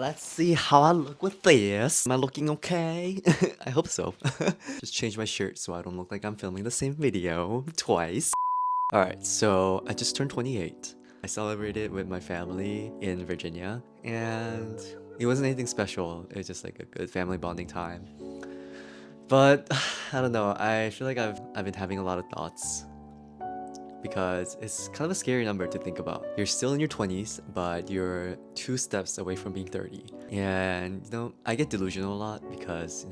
Let's see how I look with this. Am I looking okay? I hope so. Just change my shirt so I don't look like I'm filming the same video twice. Alright, so I just turned 28. I celebrated with my family in Virginia, and it wasn't anything special. It was just like a good family bonding time. But I don't know, I feel like I've been having a lot of thoughts because it's kind of a scary number to think about. You're still in your 20s, but you're 2 steps away from being 30. And, I get delusional a lot because,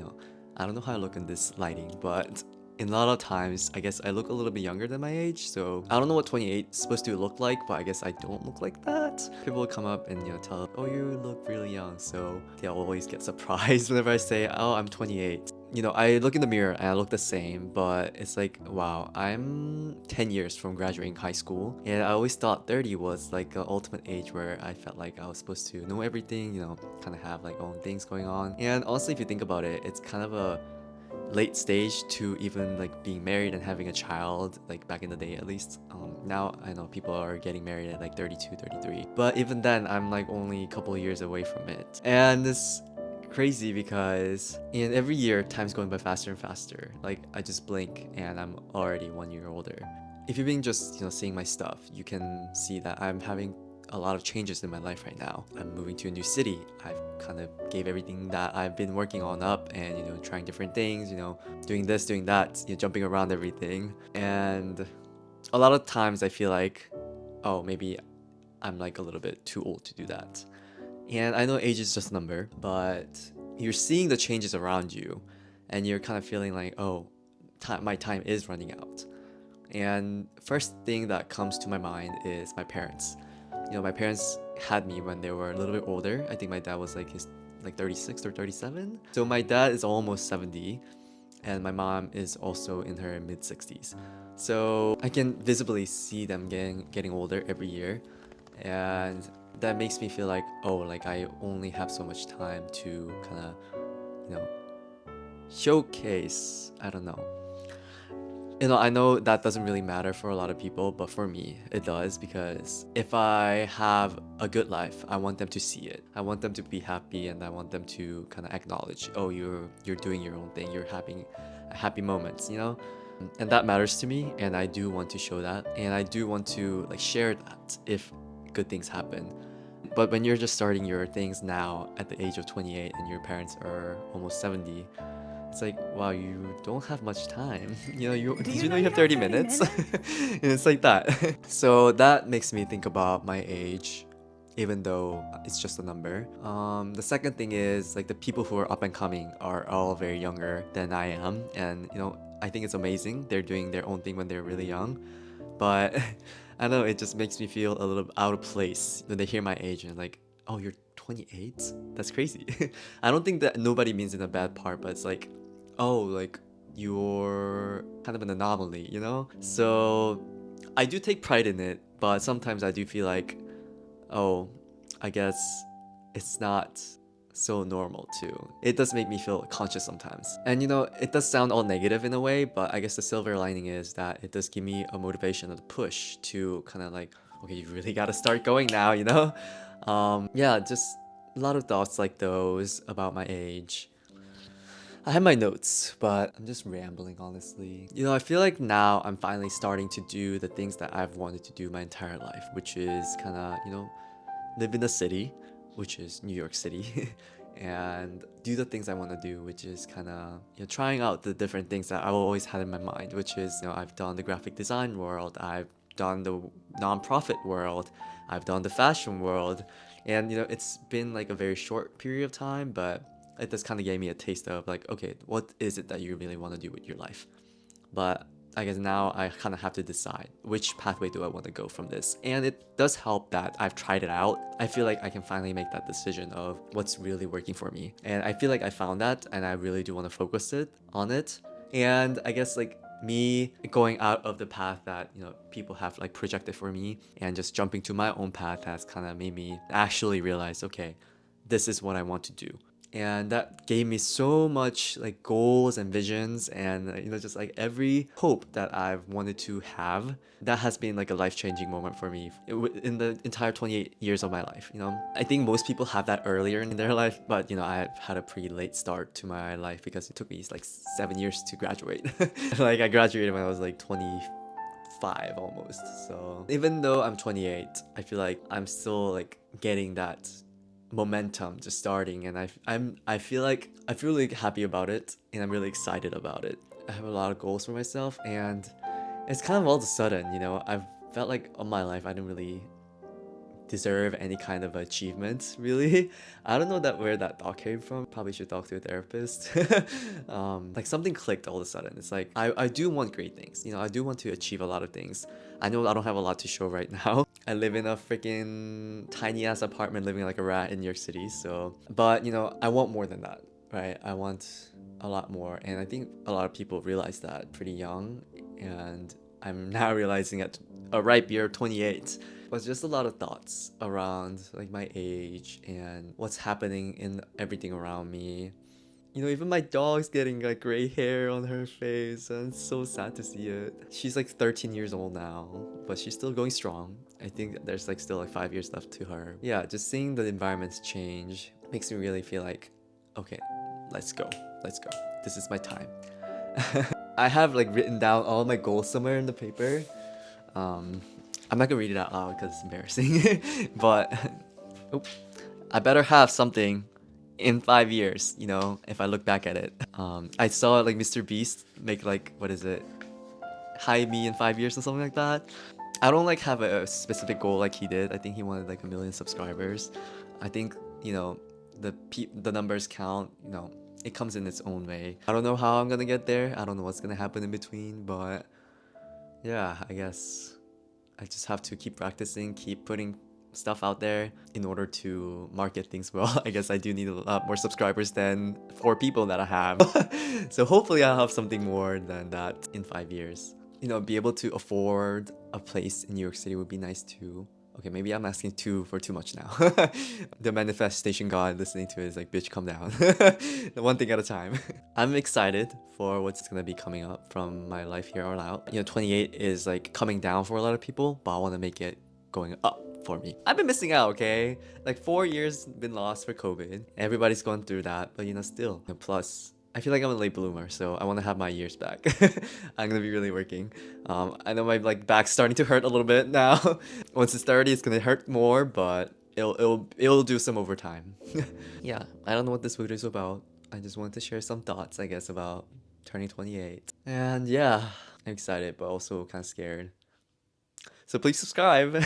I don't know how I look in this lighting, but in a lot of times, I guess I look a little bit younger than my age. So I don't know what 28 is supposed to look like, but I guess I don't look like that. People will come up and, tell, oh, you look really young. So they'll always get surprised whenever I say, oh, I'm 28. I look in the mirror and I look the same, but it's like, wow, I'm 10 years from graduating high school. And I always thought 30 was like the ultimate age where I felt like I was supposed to know everything, kind of have like own things going on. And honestly, if you think about it, it's kind of a late stage to even like being married and having a child, like back in the day at least. Now I know people are getting married at like 32, 33, but even then I'm like only a couple of years away from it. And it's crazy because in every year time's going by faster and faster. Like I just blink and I'm already 1 year older. If you've been just seeing my stuff, you can see that I'm having a lot of changes in my life right now. I'm moving to a new city. I've kind of gave everything that I've been working on up and trying different things, doing this, doing that, jumping around everything. And a lot of times I feel like, oh, maybe I'm like a little bit too old to do that. And I know age is just a number, but you're seeing the changes around you and you're kind of feeling like, oh, my time is running out. And first thing that comes to my mind is my parents. My parents had me when they were a little bit older. I think my dad was like 36 or 37. So my dad is almost 70 and my mom is also in her mid 60s. So I can visibly see them getting older every year, and that makes me feel like, oh, like I only have so much time to kind of, you know, showcase. I don't know. I know that doesn't really matter for a lot of people, but for me, it does because if I have a good life, I want them to see it. I want them to be happy and I want them to kind of acknowledge, oh, you're doing your own thing, you're having happy moments. And that matters to me and I do want to show that and I do want to like share that if good things happen. But when you're just starting your things now at the age of 28 and your parents are almost 70, it's like, wow, you don't have much time. Did you know you have 30 minutes? And it's like that. So that makes me think about my age, even though it's just a number. The second thing is like the people who are up and coming are all very younger than I am. And, I think it's amazing. They're doing their own thing when they're really young. But I don't know, it just makes me feel a little out of place when they hear my age and like, oh, you're 28? That's crazy. I don't think that nobody means in a bad part, but it's like, oh, like you're kind of an anomaly? So I do take pride in it, but sometimes I do feel like, oh, I guess it's not so normal too. It does make me feel conscious sometimes. And it does sound all negative in a way, but I guess the silver lining is that it does give me a motivation and a push to kind of like, okay, you really gotta start going now? Yeah, just a lot of thoughts like those about my age. I have my notes, but I'm just rambling, honestly. I feel like now I'm finally starting to do the things that I've wanted to do my entire life, which is kind of, live in the city, which is New York City, and do the things I want to do, which is kind of, trying out the different things that I've always had in my mind, which is, I've done the graphic design world, I've done the nonprofit world, I've done the fashion world, and, it's been like a very short period of time, but it just kind of gave me a taste of like, okay, what is it that you really want to do with your life? But I guess now I kind of have to decide which pathway do I want to go from this. And it does help that I've tried it out. I feel like I can finally make that decision of what's really working for me. And I feel like I found that and I really do want to focus on it. And I guess like me going out of the path that, people have like projected for me and just jumping to my own path has kind of made me actually realize, okay, this is what I want to do. and that gave me so much like goals and visions, and just like every hope that I've wanted to have. That has been like a life-changing moment for me in the entire 28 years of my life. I think most people have that earlier in their life, but I've had a pretty late start to my life because it took me like 7 years to graduate. Like I graduated when I was like 25 almost. So even though I'm 28, I feel like I'm still like getting that momentum just starting, and I feel really happy about it, and I'm really excited about it. I have a lot of goals for myself, and it's kind of all of a sudden, I've felt like all my life I didn't really deserve any kind of achievement, really. I don't know where that thought came from. Probably should talk to a therapist. Like something clicked all of a sudden. It's like I do want great things. I do want to achieve a lot of things. I know I don't have a lot to show right now. I live in a freaking tiny ass apartment living like a rat in New York City, so but I want more than that, right? I want a lot more, and I think a lot of people realize that pretty young, and I'm now realizing at a ripe year 28 was just a lot of thoughts around like my age and what's happening in everything around me. Even my dog's getting like gray hair on her face, and it's so sad to see it. She's like 13 years old now, but she's still going strong. I think there's like still like 5 years left to her. Yeah, just seeing the environments change makes me really feel like, okay, let's go, let's go. This is my time. I have like written down all my goals somewhere in the paper. Um, I'm not gonna read it out loud because it's embarrassing, but oop, I better have something in 5 years, if I look back at it. I saw like Mr. Beast make like, what is it? Hi me in 5 years or something like that. I don't like have a specific goal like he did. I think he wanted like 1 million subscribers. I think, the numbers count, it comes in its own way. I don't know how I'm gonna get there. I don't know what's gonna happen in between, but yeah, I guess I just have to keep practicing, keep putting stuff out there in order to market things well. I guess I do need a lot more subscribers than 4 people that I have. So hopefully I'll have something more than that in 5 years. Be able to afford a place in New York City would be nice too. Okay, maybe I'm asking for too much now. The manifestation god listening to it is like, bitch, calm down. One thing at a time. I'm excited for what's gonna be coming up from my life here on out. 28 is like coming down for a lot of people, but I want to make it going up for me. I've been missing out, okay? Like 4 years been lost for COVID. Everybody's going through that, but still. And plus, I feel like I'm a late bloomer, so I want to have my years back. I'm gonna be really working. I know my like back's starting to hurt a little bit now. Once it's 30, it's gonna hurt more, but it'll do some over time. Yeah, I don't know what this video is about. I just wanted to share some thoughts, I guess, about turning 28. And yeah, I'm excited, but also kind of scared. So please subscribe.